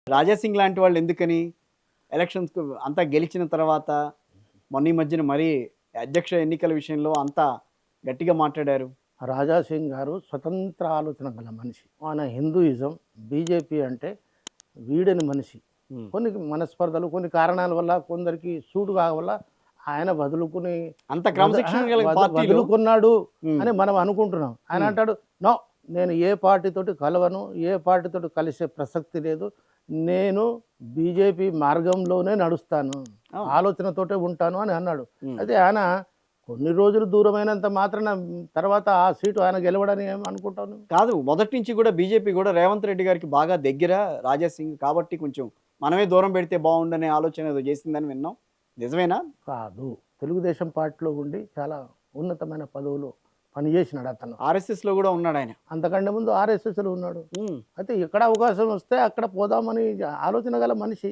రాజాసింగ్ లాంటి వాళ్ళు ఎందుకని ఎలక్షన్స్‌కు అంతా గెలిచిన తర్వాత మొన్న ఈ మధ్యన మరీ అధ్యక్ష ఎన్నికల విషయంలో అంతా గట్టిగా మాట్లాడారు. రాజా సింగ్ గారు స్వతంత్ర ఆలోచన గల మనిషి. ఆయన హిందూయిజం, బీజేపీ అంటే వీడని మనిషి. హ్మ్. కొన్ని మనస్పర్ధలు, కొన్ని కారణాల వల్ల కొందరికి సూటు వల్ల ఆయన వదులుకుని అంత క్రమశిక్షణ గల పార్టీలు వదులుకున్నాడు హ్మ్. అని మనం అనుకుంటున్నాం. ఆయన అంటాడు, నో, నేను ఏ పార్టీతోటి కలవను, ఏ పార్టీతోటి కలిసే ప్రసక్తి లేదు, నేను బీజేపీ మార్గంలోనే నడుస్తాను, అవును. ఆలోచనతోటే ఉంటాను అని అన్నాడు. హ్మ్. అయితే ఆయన కొన్ని రోజులు దూరమైనంత మాత్రాన తర్వాత ఆ సీటు ఆయన గెలవడని ఏం అనుకుంటాను? కాదు, మొదటి నుంచి కూడా బీజేపీ కూడా రేవంత్ రెడ్డి గారికి బాగా దగ్గర రాజాసింగ్ కాబట్టి కొంచెం మనమే దూరం పెడితే బావుండనే ఆలోచన ఏదో చేసిందని విన్నాం. నిజమేనా? కాదు. తెలుగుదేశం పార్టీలో ఉండి చాలా ఉన్నతమైన పదవులో పనిచేసినాడు అతను. ఆర్ఎస్ఎస్‌లో కూడా ఉన్నాడాయన. అంతకంటే ముందు ఆర్ఎస్ఎస్‌లో ఉన్నాడు. హ్మ్. అయితే ఎక్కడ అవకాశం వస్తే అక్కడ పోదామని ఆలోచన గల మనిషి.